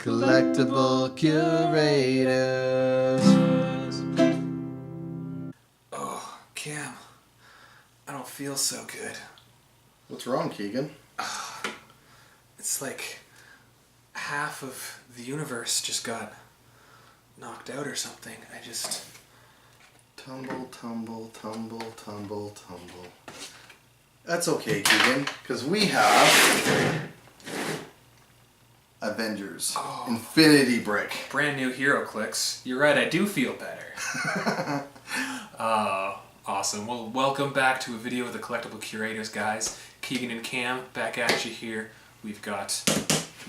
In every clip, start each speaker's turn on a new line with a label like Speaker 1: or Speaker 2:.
Speaker 1: Collectible Curators.
Speaker 2: Oh, Cam, I don't feel so good.
Speaker 1: What's wrong, Keegan?
Speaker 2: It's like half of the universe just got knocked out or something. I just...
Speaker 1: Tumble, tumble, tumble, tumble, tumble. That's okay, Keegan, because we have Avengers Infinity Brick.
Speaker 2: Brand new Heroclix. You're right, I do feel better. Awesome. Well, welcome back to a video of the Collectible Curators, guys. Keegan and Cam back at you here. We've got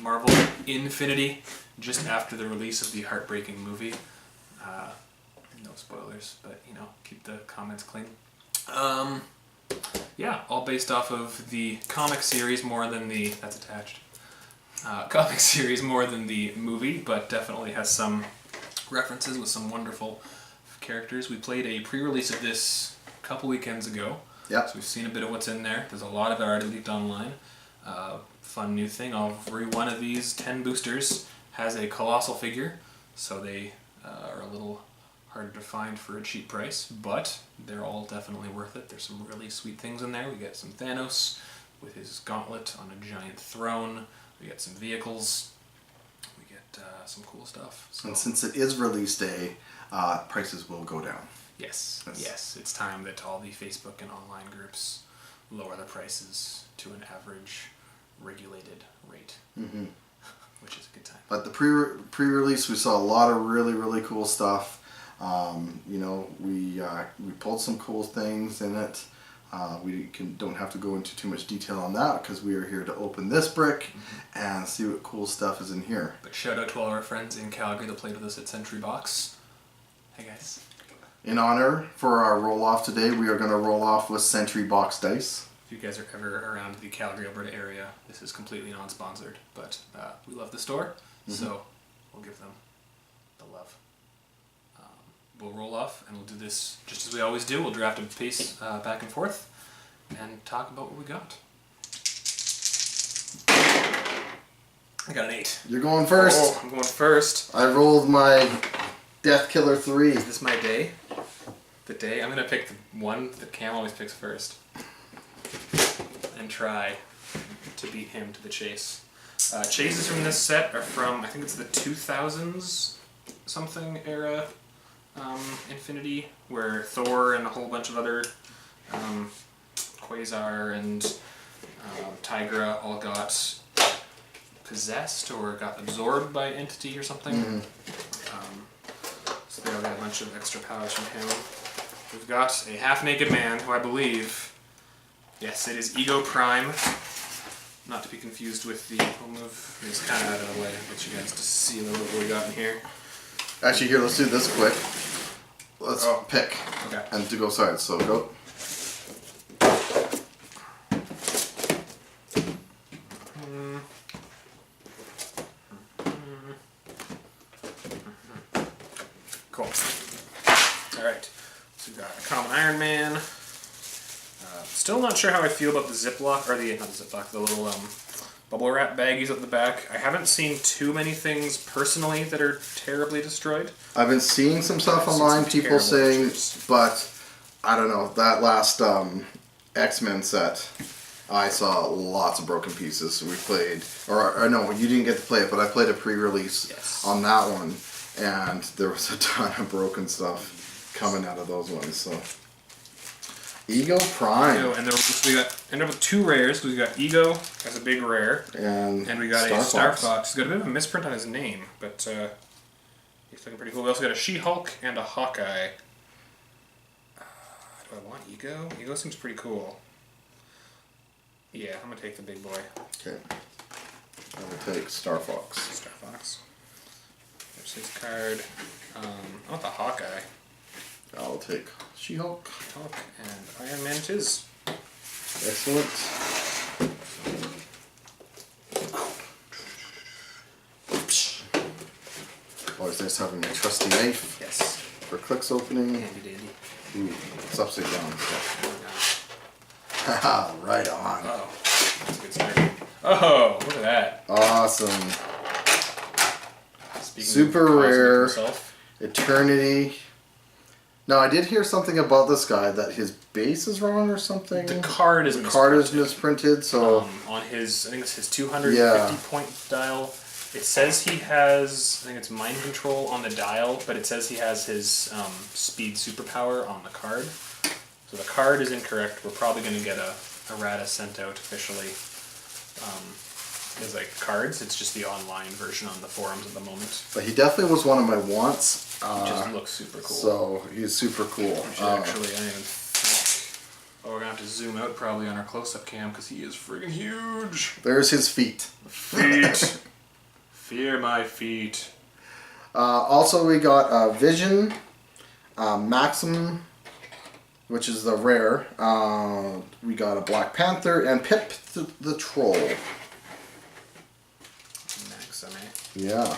Speaker 2: Marvel Infinity just after the release of the heartbreaking movie. No spoilers, but you know, keep the comments clean. Yeah, all based off of the comic series more than the... that's attached. Comic series more than the movie, but definitely has some references with some wonderful characters. We played a pre-release of this a couple weekends ago.
Speaker 1: Yep.
Speaker 2: So we've seen a bit of what's in there. There's a lot of it already leaked online. Fun new thing, every one of these 10 boosters has a colossal figure, so they are a little harder to find for a cheap price, but they're all definitely worth it. There's some really sweet things in there. We get some Thanos with his gauntlet on a giant throne. We get some vehicles. We get some cool stuff. So,
Speaker 1: and since it is release day, prices will go down.
Speaker 2: Yes, yes. It's time that all the Facebook and online groups lower the prices to an average regulated rate, which is a good time.
Speaker 1: But the pre-release, we saw a lot of really cool stuff. You know, we pulled some cool things in it. We don't have to go into too much detail on that because we are here to open this brick and see what cool stuff is in here.
Speaker 2: But shout out to all our friends in Calgary that played with us at Century Box. Hey guys.
Speaker 1: In honor for our roll-off today, we are going to roll off with Century Box dice.
Speaker 2: If you guys are ever around the Calgary, Alberta area, this is completely non-sponsored, but we love the store, so we'll give them the love. We'll roll off, and we'll do this just as we always do. We'll draft a piece back and forth, and talk about what we got. I got an 8.
Speaker 1: You're going first.
Speaker 2: Oh, I'm going first.
Speaker 1: I rolled my Death Killer 3.
Speaker 2: Is this my day? The day? I'm going to pick the one that Cam always picks first. And try to beat him to the chase. Chases from this set are from, I think it's the 2000s something era Infinity, where Thor and a whole bunch of other Quasar and Tigra all got possessed or got absorbed by entity or something. So they all got a bunch of extra powers from him. We've got a half-naked man who I believe, yes, it is Ego Prime. Not to be confused with the... We'll move this kind of out of the way, let you guys just see a little bit what we got in here.
Speaker 1: Actually, here, let's do this quick. Let's pick.
Speaker 2: Okay.
Speaker 1: And to go sides, so go.
Speaker 2: Cool. Alright. So we've got a common Iron Man. Still not sure how I feel about the Ziploc, or the, not the Ziploc, the little bubble wrap baggies at the back. I haven't seen too many things personally that are terribly destroyed.
Speaker 1: I've been seeing some stuff online, people saying, but I don't know, that last X-Men set, I saw lots of broken pieces. We played, or no, you didn't get to play it, but I played a pre-release on that one, and there was a ton of broken stuff coming out of those ones, so. Ego Prime.
Speaker 2: Ego, and we got ended up with 2 rares. We got Ego as a big rare,
Speaker 1: and
Speaker 2: we got a Star Fox. He's got a bit of a misprint on his name, but he's looking pretty cool. We also got a She-Hulk and a Hawkeye. Do I want Ego? Ego seems pretty cool. Yeah, I'm gonna take the big boy.
Speaker 1: Okay. I will take Star Fox.
Speaker 2: Star Fox. There's his card. I want the Hawkeye.
Speaker 1: I'll take She-Hulk.
Speaker 2: Hulk and Iron Man it is.
Speaker 1: Excellent. Always nice having a trusty knife.
Speaker 2: Yes.
Speaker 1: For clicks opening.
Speaker 2: Handy dandy.
Speaker 1: Ooh, it's upside down. Haha, right on.
Speaker 2: Oh, that's a good start. Oh, look at that.
Speaker 1: Awesome. Super rare. Eternity. Now, I did hear something about this guy, that his base is wrong or something.
Speaker 2: The card is
Speaker 1: misprinted, so...
Speaker 2: on his, I think it's his 250 point dial. It says he has, I think it's mind control on the dial, but it says he has his speed superpower on the card. So the card is incorrect. We're probably going to get a errata sent out officially. As like cards, it's just the online version on the forums at the moment.
Speaker 1: But he definitely was one of my wants.
Speaker 2: He just looks super cool.
Speaker 1: So he's super cool.
Speaker 2: Actually, I even think, we're gonna have to zoom out probably on our close-up cam because he is friggin' huge.
Speaker 1: There's his feet.
Speaker 2: Feet. Fear my feet.
Speaker 1: Also, we got Vision, Maxim, which is the rare. We got a Black Panther and Pip the Troll.
Speaker 2: Maxim, eh?
Speaker 1: Yeah.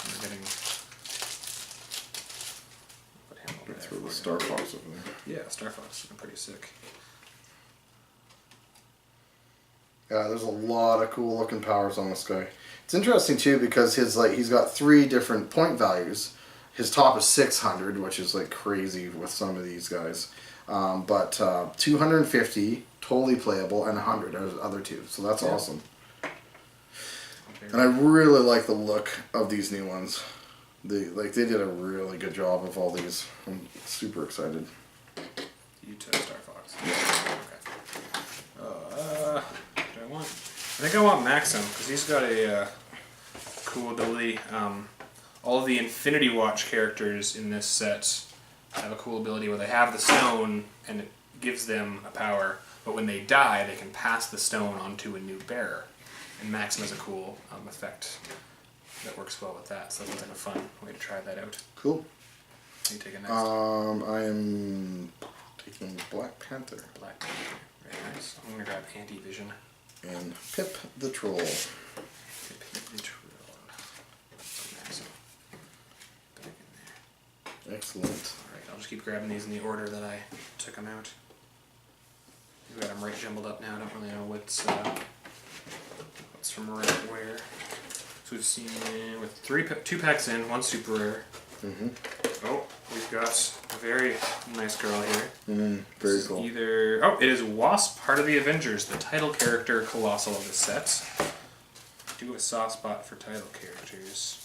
Speaker 2: We're getting. Put him over
Speaker 1: That's
Speaker 2: there.
Speaker 1: for the Star Fox over there.
Speaker 2: Yeah, Star Fox is looking pretty sick.
Speaker 1: Yeah, there's a lot of cool looking powers on this guy. It's interesting too because he's got 3 different point values. His top is 600, which is like crazy with some of these guys. But 250, totally playable, and 100 are the other 2. So that's awesome. And I really like the look of these new ones. They did a really good job of all these. I'm super excited.
Speaker 2: You took Star Fox. Yeah. Okay. Do I want? I think I want Maxim because he's got a cool ability. All of the Infinity Watch characters in this set have a cool ability where they have the stone and it gives them a power, but when they die, they can pass the stone onto a new bearer. And Maxim has a cool effect that works well with that, so that looks like a fun way to try that out.
Speaker 1: Cool.
Speaker 2: What are you taking next?
Speaker 1: I am taking Black Panther.
Speaker 2: Black Panther. Very nice. I'm going to grab Anti-Vision.
Speaker 1: And Pip the Troll.
Speaker 2: Pip the Troll. Maxim. Back in there.
Speaker 1: Excellent.
Speaker 2: Alright, I'll just keep grabbing these in the order that I took them out. We've got them right jumbled up now. I don't really know what's from right where. So we've seen with 2 packs in, 1 super rare.
Speaker 1: Mm-hmm.
Speaker 2: Oh, we've got a very nice girl here.
Speaker 1: Very cool.
Speaker 2: It is Wasp, part of the Avengers, the title character Colossal of the set. Do have a soft spot for title characters.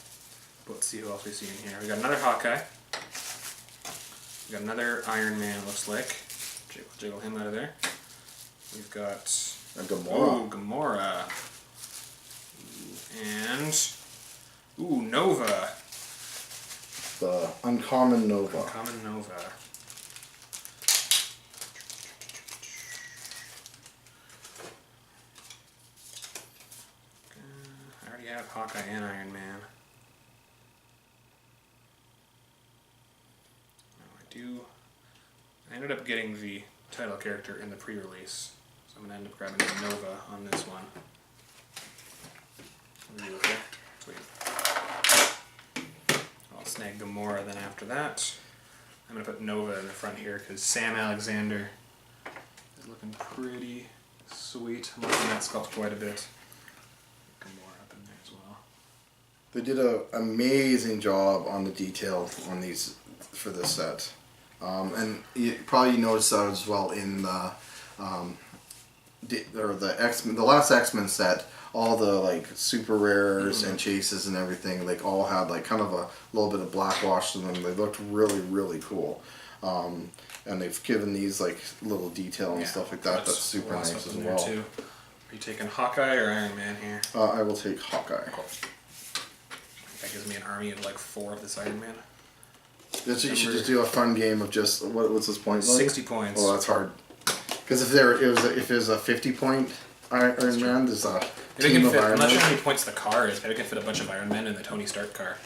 Speaker 2: But let's see who else we see in here. We got another Hawkeye. We got another Iron Man, looks like. Jiggle him out of there. We've got
Speaker 1: a Gamora.
Speaker 2: Ooh, Gamora. And Nova.
Speaker 1: The Uncommon Nova.
Speaker 2: Uncommon Nova. I already have Hawkeye and Iron Man. I ended up getting the title character in the pre-release, so I'm going to end up grabbing the Nova on this one. Okay. Sweet. I'll snag Gamora then after that. I'm going to put Nova in the front here because Sam Alexander is looking pretty sweet. I'm liking that sculpt quite a bit. Gamora up in there as well.
Speaker 1: They did an amazing job on the detail on these for this set. And you probably noticed that as well in the last X-Men set. All the like super rares and chases and everything, like all had like kind of a little bit of black wash to them. They looked really, really cool. And they've given these like little detail and stuff like that. That's super nice as well.
Speaker 2: Too. Are you taking Hawkeye or Iron Man here?
Speaker 1: I will take Hawkeye.
Speaker 2: Cool. That gives me an army of like 4 of this Iron Man.
Speaker 1: You should just do a fun game of just what's this point?
Speaker 2: 60 points.
Speaker 1: Oh, that's hard. Because if it was a 50-point Iron Man, there's a team of Iron Man.
Speaker 2: I'm not sure how many points the car is. Maybe I can fit a bunch of Iron Men in the Tony Stark car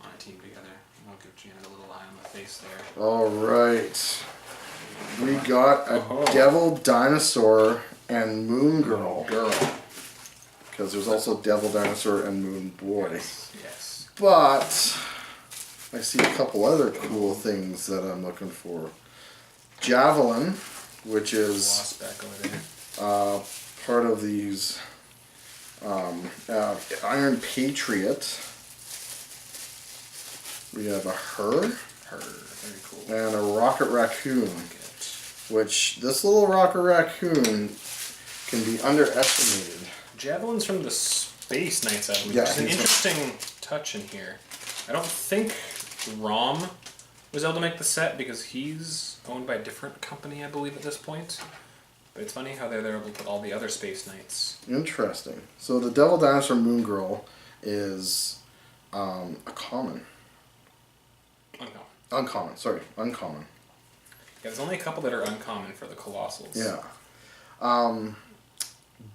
Speaker 2: on a team together. I'll give Janet a little eye on the face there.
Speaker 1: All right, we got a Devil Dinosaur and Moon Girl. Because there's also Devil Dinosaur and Moon Boy.
Speaker 2: Yes.
Speaker 1: But I see a couple other cool things that I'm looking for. Javelin, which is
Speaker 2: Wasp back over there.
Speaker 1: part of these Iron Patriot. We have a
Speaker 2: Very cool.
Speaker 1: and a Rocket Raccoon. Which, this little Rocket Raccoon can be underestimated.
Speaker 2: Javelin's from the Space Knights, I believe.
Speaker 1: Yeah,
Speaker 2: Which is an interesting touch in here. I don't think Rom was able to make the set because he's owned by a different company, I believe, at this point. But it's funny how they're able to put all the other Space Knights.
Speaker 1: Interesting. So the Devil Dinosaur Moon Girl is a common. Uncommon.
Speaker 2: Yeah, there's only a couple that are uncommon for the Colossals.
Speaker 1: Yeah.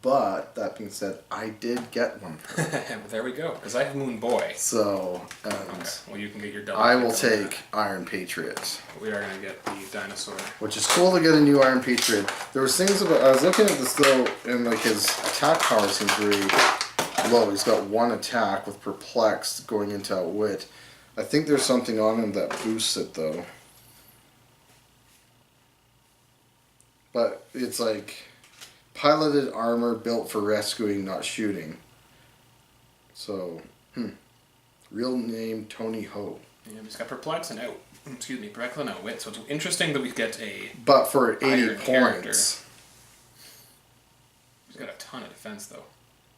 Speaker 1: But, that being said, I did get one.
Speaker 2: There we go, because I have Moon Boy.
Speaker 1: So,
Speaker 2: Okay, well you can get your double.
Speaker 1: I will take Iron Patriot.
Speaker 2: We are going to get the dinosaur.
Speaker 1: Which is cool to get a new Iron Patriot. There was things about, I was looking at this though, and like his attack power seems very low. He's got one attack with Perplexed going into Outwit. I think there's something on him that boosts it though. But it's like piloted armor built for rescuing, not shooting. So, real name Tony Ho.
Speaker 2: Yeah, he's got Perplex and Perplex and Outwit. So it's interesting that we get a.
Speaker 1: But for 80
Speaker 2: Iron
Speaker 1: points.
Speaker 2: character. He's got a ton of defense though.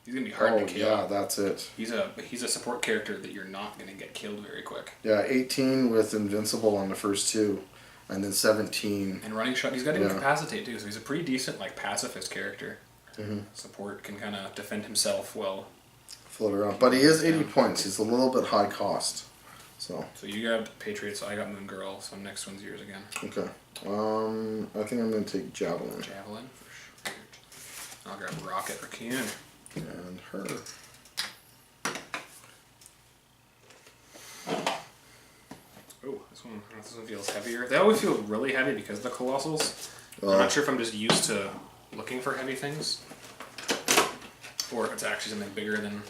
Speaker 2: He's gonna be hard to kill.
Speaker 1: Yeah, that's it.
Speaker 2: He's a support character that you're not gonna get killed very quick.
Speaker 1: Yeah, 18 with Invincible on the first two, and then 17.
Speaker 2: And running shot, he's got Incapacitate too, so he's a pretty decent like pacifist character. Support can kind of defend himself well.
Speaker 1: Float around, but he is 80 points. He's a little bit high cost. So
Speaker 2: you grabbed Patriot, so I got Moon Girl. So next one's yours again.
Speaker 1: Okay. I think I'm gonna take Javelin.
Speaker 2: Javelin for sure. I'll grab Rocket Raccoon.
Speaker 1: And her.
Speaker 2: Oh, this one feels heavier. They always feel really heavy because of the Colossals. I'm not sure if I'm just used to looking for heavy things, or if it's actually something bigger than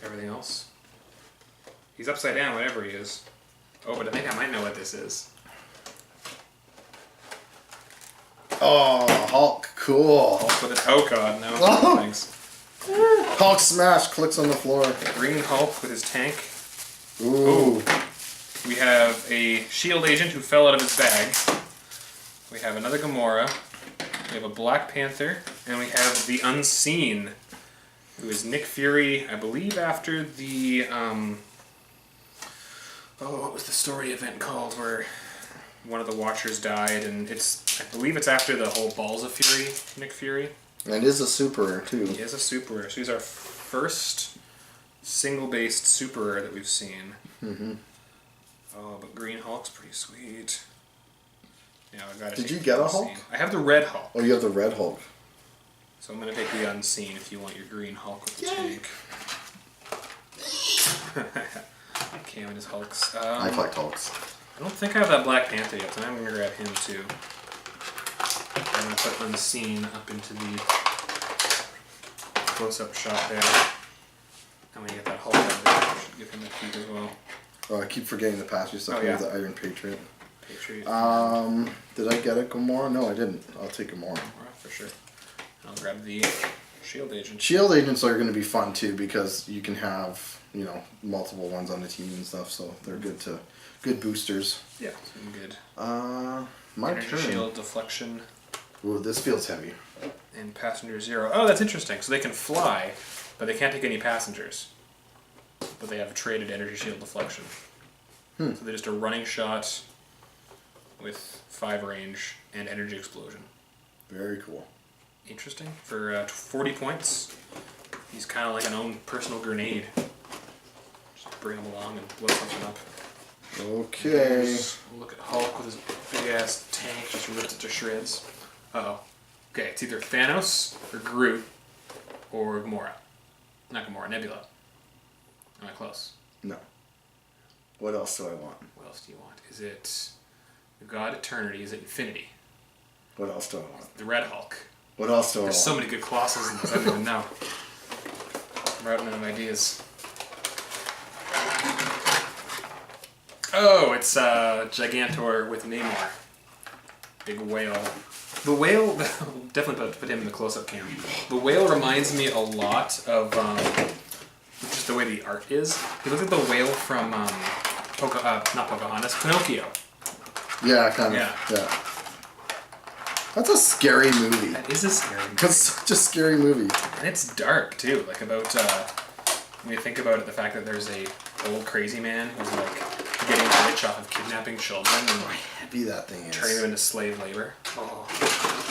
Speaker 2: everything else. He's upside down, whatever he is. Oh, but I think I might know what this is.
Speaker 1: Oh, Hulk, cool.
Speaker 2: Hulk with a toe cod. No,
Speaker 1: Oh.
Speaker 2: thanks.
Speaker 1: Hulk smash, clicks on the floor.
Speaker 2: Green Hulk with his tank.
Speaker 1: Ooh.
Speaker 2: We have a shield agent who fell out of his bag. We have another Gamora. We have a Black Panther. And we have the Unseen, who is Nick Fury, I believe after the, what was the story event called where one of the Watchers died, and I believe it's after the whole Balls of Fury, Nick Fury.
Speaker 1: And is a super too.
Speaker 2: He is a super rare. So he's our first single-based super rare that we've seen. Oh, but Green Hulk's pretty sweet. Yeah, I gotta
Speaker 1: Did
Speaker 2: take
Speaker 1: you get
Speaker 2: the
Speaker 1: a Hulk?
Speaker 2: Unseen. I have the Red Hulk.
Speaker 1: Oh, you have the Red Hulk.
Speaker 2: So I'm gonna take the Unseen if you want your Green Hulk with the tank. Cam and his Hulks.
Speaker 1: I collect Hulks.
Speaker 2: I don't think I have that Black Panther yet, so I'm gonna grab him too. I'm gonna put Unseen up into the close-up shot there. And when you get that Hulk out there, I should give him a peek as well.
Speaker 1: Oh, I keep forgetting the pass you stuff with the Iron Patriot.
Speaker 2: Patriot.
Speaker 1: Did I get it, Gamora? No, I didn't. I'll take Gamora.
Speaker 2: For sure. I'll grab the Shield Agent.
Speaker 1: Shield agents are going to be fun too because you can have, multiple ones on the team and stuff, so they're good boosters.
Speaker 2: Yeah, some good.
Speaker 1: My
Speaker 2: Energy
Speaker 1: turn.
Speaker 2: Shield, Deflection.
Speaker 1: Ooh, this feels heavy.
Speaker 2: And Passenger Zero. Oh, that's interesting. So they can fly, but they can't take any passengers. But they have traded Energy Shield Deflection. So they're just a running shot with 5 range and Energy Explosion.
Speaker 1: Very cool.
Speaker 2: Interesting. For 40 points, he's kind of like an own personal grenade. Just bring him along and blow something up.
Speaker 1: Okay.
Speaker 2: We'll look at Hulk with his big ass tank, just ripped it to shreds. Uh-oh. Okay, it's either Thanos or Groot or Gamora. Not Gamora, Nebula. Am I close?
Speaker 1: No. What else do I want?
Speaker 2: What else do you want? Is it the God Eternity? Is it Infinity?
Speaker 1: What else do I want?
Speaker 2: The Red Hulk.
Speaker 1: What else do I want?
Speaker 2: There's so many good Colossals in this, I don't even know. I'm routing out of ideas. Oh, it's Gigantor with Namor. Big whale. The whale, definitely put him in the close-up cam. The whale reminds me a lot of just the way the art is. You look at the whale from not Pocahontas, Pinocchio.
Speaker 1: Yeah, kind of. Yeah. That's a scary movie.
Speaker 2: That is a scary movie.
Speaker 1: That's such a scary movie.
Speaker 2: And it's dark too. Like about when you think about it, the fact that there's a old crazy man who's like getting rich off of kidnapping children and
Speaker 1: Heavy that thing is.
Speaker 2: turning them into slave labor. Oh.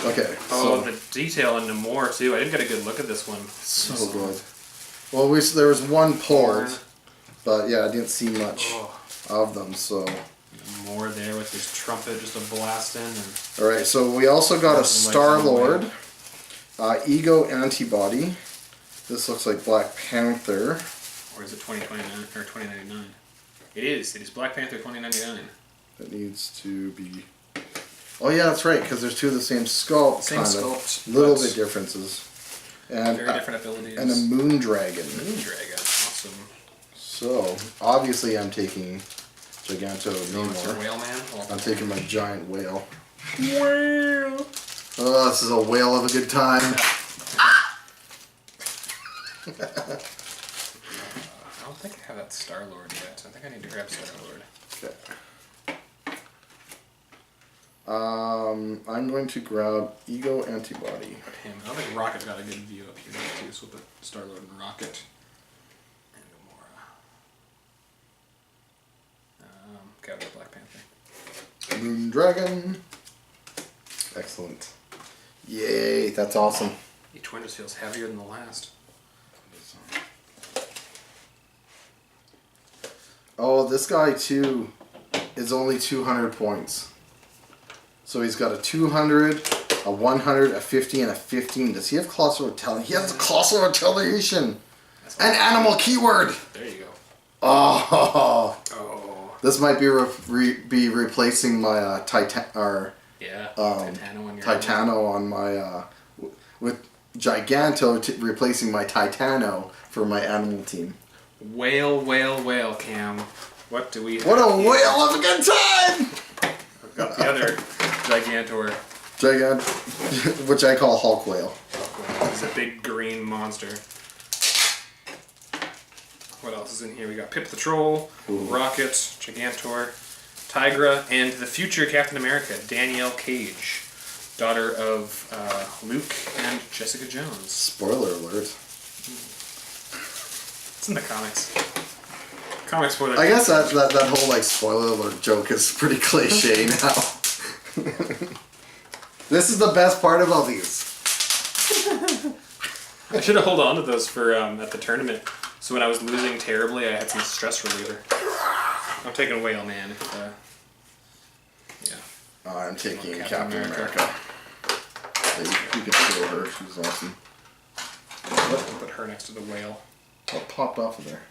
Speaker 1: Okay.
Speaker 2: Oh,
Speaker 1: So
Speaker 2: the detail in Namor too. I didn't get a good look at this one.
Speaker 1: so good. Well, there was one pulled, but yeah, I didn't see much of them. So.
Speaker 2: Namor there with his trumpet just a blasting.
Speaker 1: All right. So we also got a Star-Lord, Ego Antibody. This looks like Black Panther.
Speaker 2: Or is it 2029 or 2099? It is. It is Black Panther 2099.
Speaker 1: That needs to be. Oh yeah, that's right. Because there's two of the same sculpt.
Speaker 2: Same sculpt.
Speaker 1: Little bit differences. And
Speaker 2: very different abilities.
Speaker 1: And a Moon Dragon.
Speaker 2: Moon Dragon. Awesome.
Speaker 1: So obviously I'm taking Giganto
Speaker 2: Namor. Whale man.
Speaker 1: I'm taking my giant whale. Whale. Oh, this is a whale of a good time.
Speaker 2: I don't think I have that Star-Lord yet. I think I need to grab Star-Lord.
Speaker 1: Okay. I'm going to grab Ego Antibody.
Speaker 2: Put him. I don't think Rocket's got a good view up here too, so we'll put Star-Lord and Rocket. And Gamora. Okay, I'll go Black Panther.
Speaker 1: Moon Dragon. Excellent. Yay, that's awesome.
Speaker 2: Each one just feels heavier than the last.
Speaker 1: Oh, this guy too is only 200 points. So he's got a 200, a 100, a 50, and a 15. Does he have Colossal Retaliation? He has a Colossal Retaliation! An animal keyword!
Speaker 2: There you go.
Speaker 1: Oh!
Speaker 2: Oh.
Speaker 1: This might be replacing my Titano on my with Giganto replacing my Titano for my animal team.
Speaker 2: Whale, Cam. What do we have?
Speaker 1: What a whale of a good time!
Speaker 2: I've got the other Gigantor.
Speaker 1: Which I call Hulk Whale.
Speaker 2: He's a big green monster. What else is in here? We got Pip the Troll, Rocket, Gigantor, Tigra, and the future Captain America, Danielle Cage, daughter of Luke and Jessica Jones.
Speaker 1: Spoiler alert.
Speaker 2: It's in the comics. Comic spoiler.
Speaker 1: I guess that whole like spoiler alert joke is pretty cliche now. This is the best part about these.
Speaker 2: I should have held on to those for at the tournament. So when I was losing terribly, I had some stress reliever. I'm taking Whale Man. Yeah.
Speaker 1: I'm taking Captain America. You can show her. She's awesome.
Speaker 2: I'll put her next to the whale.
Speaker 1: What popped off of there?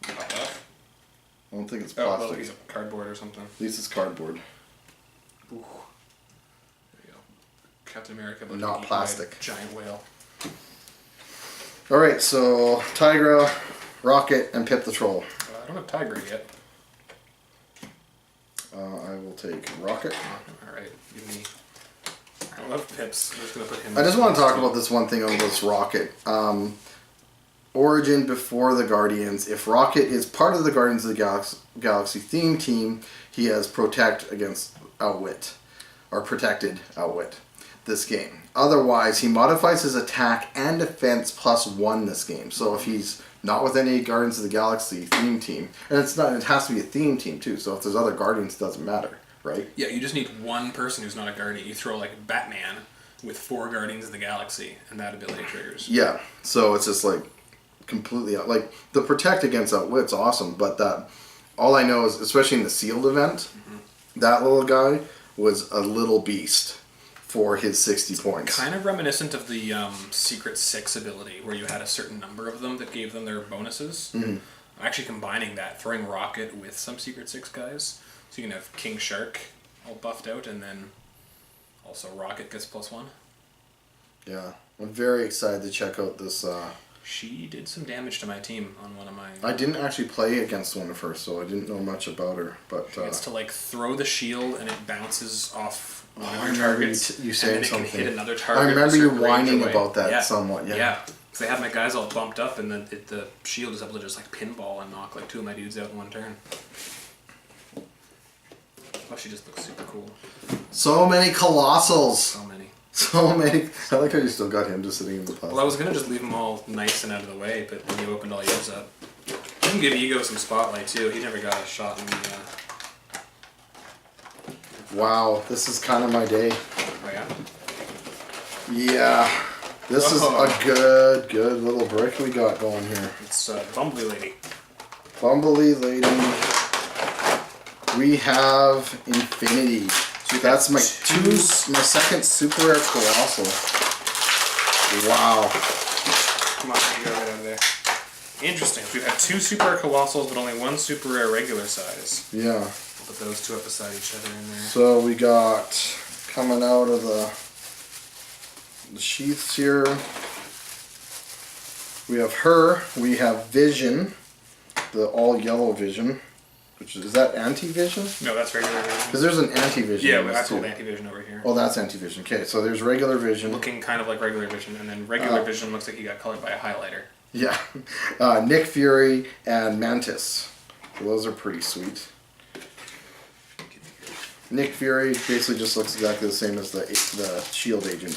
Speaker 2: Popped off?
Speaker 1: I don't think it's
Speaker 2: Oh,
Speaker 1: plastic.
Speaker 2: well, he's cardboard or something.
Speaker 1: At least it's cardboard.
Speaker 2: Ooh. There you go. Captain America, but
Speaker 1: not plastic.
Speaker 2: Giant whale.
Speaker 1: Alright, so Tigra, Rocket, and Pip the Troll.
Speaker 2: I don't have Tiger yet.
Speaker 1: I will take Rocket.
Speaker 2: Alright, give me. I love Pips. I'm just going to put him.
Speaker 1: I just want to talk about this one thing on this Rocket. Origin before the Guardians. If Rocket is part of the Guardians of the Galaxy theme team, he has Protect against Outwit. Or Protected Outwit this game. Otherwise, he modifies his attack and defense +1 this game. So if he's not with any Guardians of the Galaxy theme team, and it has to be a theme team too, so if there's other Guardians, it doesn't matter, right?
Speaker 2: Yeah, you just need one person who's not a Guardian. You throw like Batman with 4 Guardians of the Galaxy, and that ability triggers.
Speaker 1: Yeah, so it's just like completely out. Like the Protect against Outwit's awesome, but that all I know is, especially in the sealed event, that little guy was a little beast for his 60 points.
Speaker 2: Kind of reminiscent of the Secret 6 ability, where you had a certain number of them that gave them their bonuses. I'm actually combining that, throwing Rocket with some Secret 6 guys. So you can have King Shark all buffed out, and then also Rocket gets +1.
Speaker 1: Yeah, I'm very excited to check out this.
Speaker 2: She did some damage to my team on one of my...
Speaker 1: I didn't actually play against one at first, so I didn't know much about her. But
Speaker 2: She gets to like throw the shield, and it bounces off one
Speaker 1: I
Speaker 2: of your
Speaker 1: remember
Speaker 2: targets,
Speaker 1: you saying
Speaker 2: and then it
Speaker 1: something.
Speaker 2: can hit another target.
Speaker 1: I remember
Speaker 2: a
Speaker 1: you
Speaker 2: certain range
Speaker 1: whining
Speaker 2: away.
Speaker 1: about that somewhat. Yeah.
Speaker 2: Yeah. Because I had my guys all bumped up, and then the shield is able to just like pinball and knock like 2 of my dudes out in one turn. Oh, she just looks super cool.
Speaker 1: So many colossals.
Speaker 2: So many.
Speaker 1: So many. I like how you still got him just sitting in the plastic.
Speaker 2: Well, I was gonna just leave them all nice and out of the way, but then you opened all yours up. I can give Ego some spotlight too. He never got a shot in the.
Speaker 1: Wow, this is kind of my day.
Speaker 2: Oh yeah.
Speaker 1: Yeah, this is a good little brick we got going here.
Speaker 2: It's Bumblebee Lady.
Speaker 1: Bumblebee Lady. We have Infinity. So that's my second super rare colossal. Wow.
Speaker 2: Come on, you go right out of there. Interesting. We've had 2 super rare colossals, but only 1 super rare regular size.
Speaker 1: Yeah.
Speaker 2: We'll put those 2 up beside each other in there.
Speaker 1: So we got coming out of the sheaths here. We have her. We have Vision, the all yellow Vision. Which is that anti-vision?
Speaker 2: No, that's regular vision.
Speaker 1: Because there's an anti-vision.
Speaker 2: Yeah, I pulled anti-vision over here.
Speaker 1: Oh, that's anti-vision. Okay, so there's regular vision.
Speaker 2: Looking kind of like regular vision, and then regular vision looks like he got colored by a highlighter.
Speaker 1: Yeah. Nick Fury and Mantis. So those are pretty sweet. Nick Fury basically just looks exactly the same as the Shield agent.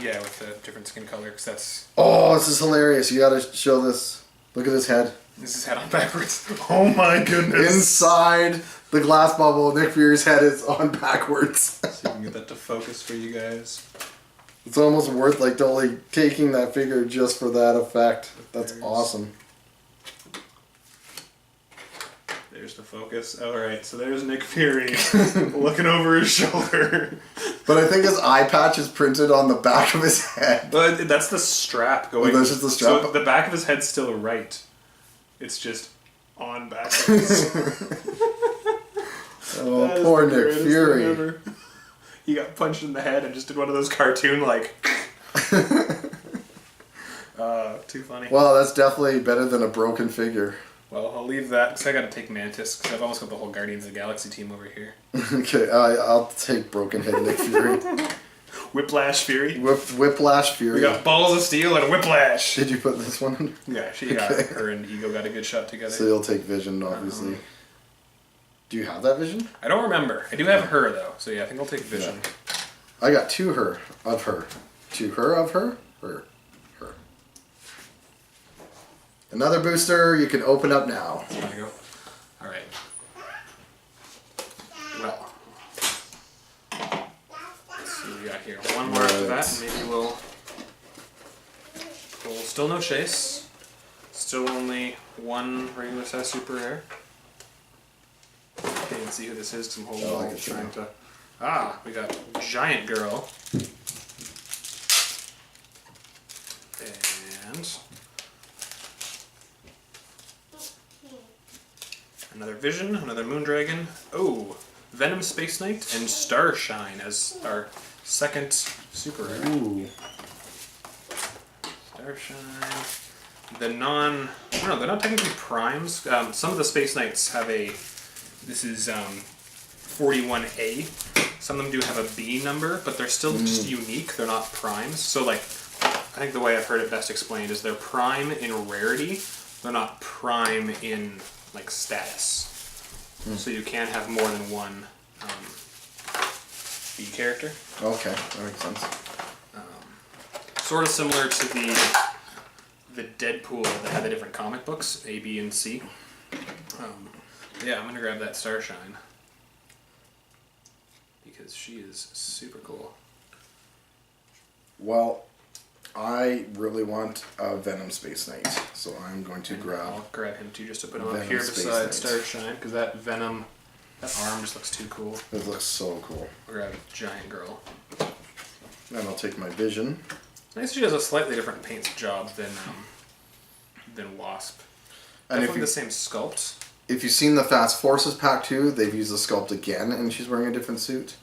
Speaker 2: Yeah, with the different skin color, because that's...
Speaker 1: Oh, this is hilarious. You gotta show this. Look at his head.
Speaker 2: This is head on backwards. Oh my goodness.
Speaker 1: Inside the glass bubble, Nick Fury's head is on backwards.
Speaker 2: So you can get that to focus for you guys.
Speaker 1: It's almost worth like totally taking that figure just for that effect. That's awesome.
Speaker 2: There's the focus. Alright, so there's Nick Fury looking over his shoulder.
Speaker 1: But I think his eye patch is printed on the back of his head.
Speaker 2: But that's the strap going.
Speaker 1: Oh, that's just the strap?
Speaker 2: So the back of his head's still right. It's just on backwards.
Speaker 1: Oh, poor Nick Fury.
Speaker 2: He got punched in the head and just did one of those cartoon like. Too funny.
Speaker 1: Well, that's definitely better than a broken figure.
Speaker 2: Well, I'll leave that because I got to take Mantis because I've almost got the whole Guardians of the Galaxy team over here.
Speaker 1: Okay, I'll take broken head Nick Fury.
Speaker 2: Whiplash Fury.
Speaker 1: Whiplash Fury.
Speaker 2: We got Balls of Steel and Whiplash.
Speaker 1: Did you put this one in?
Speaker 2: Yeah, she got her and Ego got a good shot together.
Speaker 1: So you'll take Vision, obviously. Do you have that Vision?
Speaker 2: I don't remember. I do have her though, so yeah, I think I'll take Vision.
Speaker 1: Yeah. I got 2 her of her. 2 her of her. Her. Another booster you can open up now.
Speaker 2: There you go. All right. Well, let's see what we got here. One more after that, and maybe we'll pull. Still no chase. Still only 1 regular size super rare. Can't even see who this is because I'm holding
Speaker 1: Oh, I
Speaker 2: all
Speaker 1: can
Speaker 2: trying
Speaker 1: see.
Speaker 2: to. We got Giant Girl. And another Vision, another Moondragon. Oh, Venom Space Knight and Starshine as our second super rare.
Speaker 1: Ooh.
Speaker 2: Starshine. They're not technically primes. Some of the Space Knights have this is 41A. Some of them do have a B number, but they're still just unique. They're not primes. So like, I think the way I've heard it best explained is they're prime in rarity. They're not prime in like status. So you can have more than one B character.
Speaker 1: Okay, that makes sense.
Speaker 2: Sort of similar to the Deadpool that had the different comic books, A, B, and C. Yeah, I'm gonna grab that Starshine because she is super cool.
Speaker 1: Well, I really want a Venom Space Knight, so I'm going to grab...
Speaker 2: I'll grab him too just to put him up
Speaker 1: Venom
Speaker 2: here
Speaker 1: Space
Speaker 2: beside
Speaker 1: Knight.
Speaker 2: Starshine because that Venom, that arm just looks too cool.
Speaker 1: It looks so cool.
Speaker 2: I'll grab Giant Girl.
Speaker 1: And I'll take my Vision.
Speaker 2: Nice, she does a slightly different paint job than Wasp.
Speaker 1: And
Speaker 2: Definitely the same sculpt.
Speaker 1: If you've seen the Fast Forces pack too, they've used the sculpt again, and she's wearing a different suit.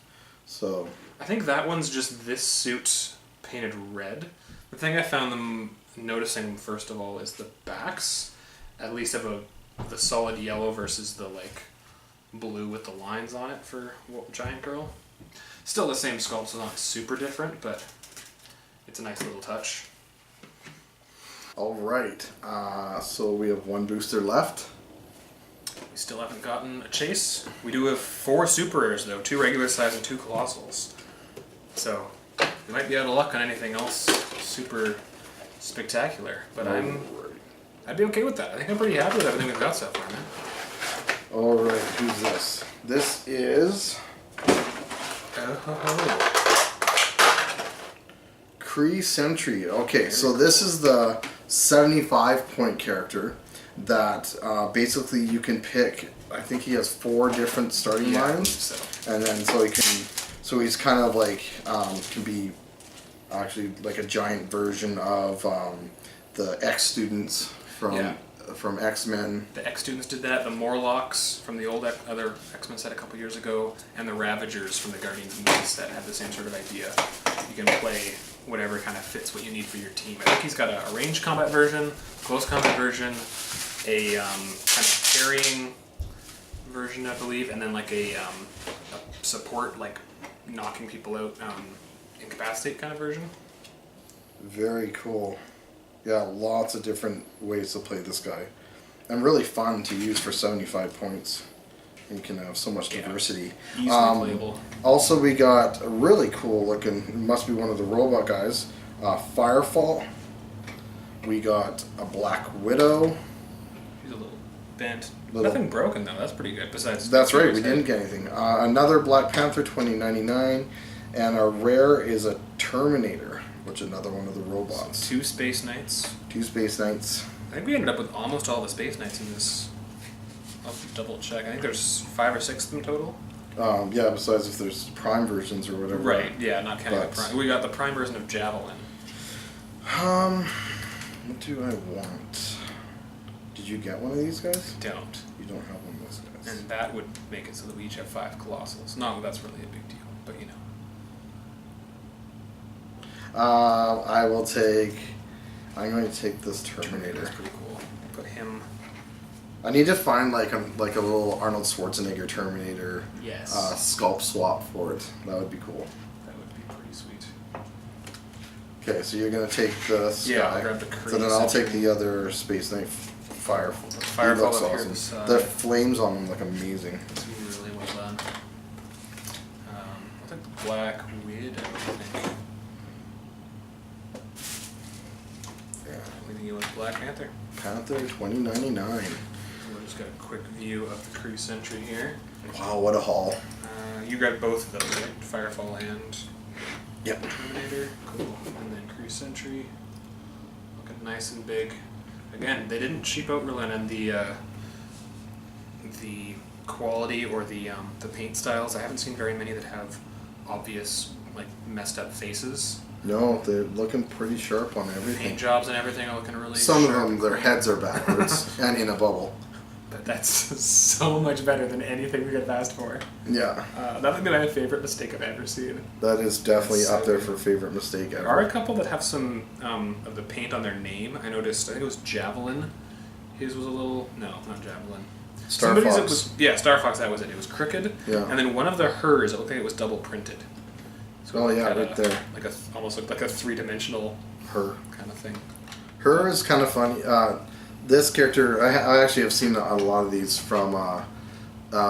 Speaker 1: So
Speaker 2: I think that one's just this suit painted red. The thing I found them noticing first of all is the backs, at least of the solid yellow versus the like blue with the lines on it for Giant Girl. Still the same sculpt, so not super different, but it's a nice little touch.
Speaker 1: All right, so we have one booster left.
Speaker 2: We still haven't gotten a chase. We do have 4 super rares though, 2 regular size and 2 colossals. So we might be out of luck on anything else super spectacular, but I'd be okay with that. I think I'm pretty happy with everything we've got so far, man.
Speaker 1: All right, who's this? This is Kree Sentry. Okay, so this is the 75-point character that basically you can pick. I think he has 4 different starting lines,
Speaker 2: so.
Speaker 1: and then so he's kind of like can be actually like a giant version of the X students from X-Men.
Speaker 2: The X students did that. The Morlocks from the old other X-Men set a couple years ago, and the Ravagers from the Guardians movie set had the same sort of idea. You can play whatever kind of fits what you need for your team. I think he's got a ranged combat version, close combat version, a kind of carrying version, I believe, and then like a support, like knocking people out, incapacitate kind of version.
Speaker 1: Very cool. Yeah, lots of different ways to play this guy. And really fun to use for 75 points. You can have so much diversity.
Speaker 2: Easily playable.
Speaker 1: Also, we got a really cool looking, it must be one of the robot guys, Firefall. We got a Black Widow.
Speaker 2: She's a little bent. Nothing broken though, that's pretty good. Besides,
Speaker 1: that's right, we didn't get anything. Another Black Panther 2099, and our rare is a Terminator, which is another one of the robots.
Speaker 2: So 2 Space Knights.
Speaker 1: 2 Space Knights.
Speaker 2: I think we ended up with almost all the Space Knights in this. I'll double check. I think there's 5 or 6 of them total.
Speaker 1: Yeah, besides if there's Prime versions or whatever.
Speaker 2: Right, yeah, not counting the Prime. We got the Prime version of Javelin.
Speaker 1: What do I want? Did you get one of these guys?
Speaker 2: Don't.
Speaker 1: You don't have one of those guys.
Speaker 2: And that would make it so that we each have 5 Colossals. Not that that's really a big deal, but you know.
Speaker 1: I'm going to take this Terminator.
Speaker 2: That's pretty cool. Put him.
Speaker 1: I need to find like a little Arnold Schwarzenegger Terminator sculpt swap for it. That would be cool.
Speaker 2: That would be pretty sweet.
Speaker 1: Okay, so you're gonna take this guy.
Speaker 2: I'll grab the Kree.
Speaker 1: So then I'll take the other Space Knight Firefall. He looks
Speaker 2: up here
Speaker 1: awesome.
Speaker 2: beside.
Speaker 1: The flames on him look amazing.
Speaker 2: It's really well done. I'll take the Black Widow, I think.
Speaker 1: Yeah.
Speaker 2: We think it was Black Panther.
Speaker 1: Panther 2099.
Speaker 2: We'll just got a quick view of the Kree Sentry here.
Speaker 1: Wow, what a haul.
Speaker 2: You grabbed both of those, right? Firefall and
Speaker 1: Yep.
Speaker 2: Terminator. Cool. And then Kree Sentry. Looking nice and big. Again, they didn't cheap out Merlin, and the quality or the paint styles. I haven't seen very many that have obvious, like, messed up faces.
Speaker 1: No, they're looking pretty sharp on everything.
Speaker 2: Paint jobs and everything are looking really
Speaker 1: Some
Speaker 2: sharp.
Speaker 1: of them, their heads are backwards and in a bubble.
Speaker 2: But that's so much better than anything we could have asked for.
Speaker 1: Yeah.
Speaker 2: That might be my favorite mistake I've ever seen.
Speaker 1: That is definitely
Speaker 2: That's
Speaker 1: up
Speaker 2: so
Speaker 1: there
Speaker 2: good.
Speaker 1: for favorite mistake ever.
Speaker 2: There are a couple that have some of the paint on their name. I noticed, I think it was Javelin. His was a little, no, not Javelin.
Speaker 1: Star
Speaker 2: Somebody's
Speaker 1: Fox.
Speaker 2: It was, yeah, Star Fox, that was it. It was crooked.
Speaker 1: Yeah.
Speaker 2: And then one of the hers, it looked like it was double printed. So
Speaker 1: Oh
Speaker 2: it
Speaker 1: yeah,
Speaker 2: had
Speaker 1: right there.
Speaker 2: Like almost looked like a 3-dimensional
Speaker 1: Her.
Speaker 2: kind of thing.
Speaker 1: Her is kind of funny. This character, I actually have seen a lot of these from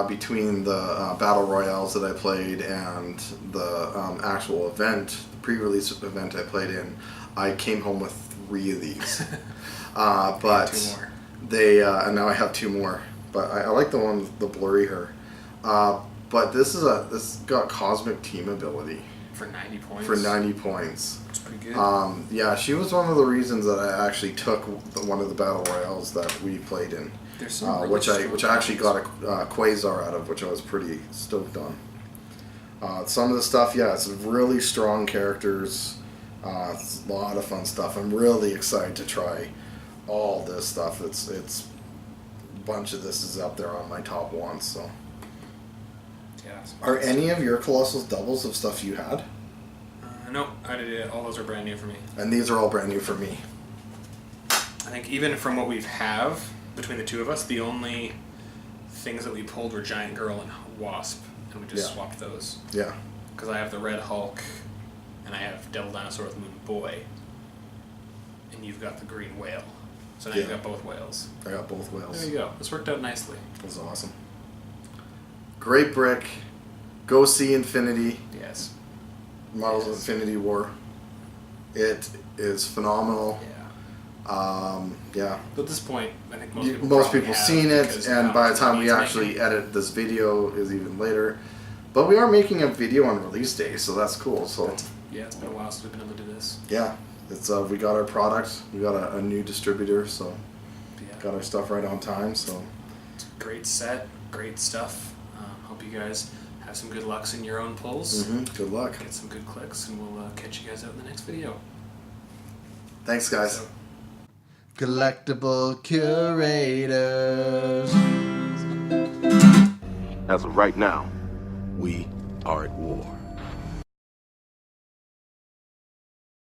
Speaker 1: between the battle royales that I played and the actual event, the pre-release event I played in. I came home with 3 of these, but
Speaker 2: 2 more.
Speaker 1: they and now I have 2 more. But I like the one with the blurry hair. But this got cosmic team ability
Speaker 2: For 90 points.
Speaker 1: for 90 points.
Speaker 2: That's pretty good.
Speaker 1: Yeah, she was one of the reasons that I actually took one of the battle royales that we played in,
Speaker 2: There's some really
Speaker 1: which I
Speaker 2: strong
Speaker 1: actually got a Quasar out of, which I was pretty stoked on. Some of the stuff, yeah, it's really strong characters. It's a lot of fun stuff. I'm really excited to try all this stuff. It's a bunch of this is up there on my top ones. So,
Speaker 2: Yeah.
Speaker 1: are any of your Colossals doubles of stuff you had?
Speaker 2: No, I did it. All those are brand new for me.
Speaker 1: And these are all brand new for me.
Speaker 2: I think even from what we have between the two of us, the only things that we pulled were Giant Girl and Wasp, and we just
Speaker 1: Yeah.
Speaker 2: swapped those.
Speaker 1: Yeah.
Speaker 2: because I have the Red Hulk, and I have Devil Dinosaur with Moon Boy, and you've got the Green Whale. So now you've got both whales.
Speaker 1: I got both whales.
Speaker 2: There you go. This worked out nicely.
Speaker 1: It was awesome. Great brick. Go see Infinity.
Speaker 2: Yes.
Speaker 1: Marvel's Infinity War. It is phenomenal. Yeah.
Speaker 2: But at this point, I think
Speaker 1: most people have seen it, and by the time we actually edit this video is even later. But we are making a video on release day, so that's cool. So
Speaker 2: yeah, it's been a while since we've been able to do this.
Speaker 1: Yeah, it's we got our product, we got a new distributor, so got our stuff right on time. So
Speaker 2: it's a great set, great stuff. Hope you guys have some good lucks in your own pulls.
Speaker 1: Good luck.
Speaker 2: Get some good clicks, and we'll catch you guys out in the next video.
Speaker 1: Thanks, guys. Collectible Curators.
Speaker 3: As of right now, we are at war.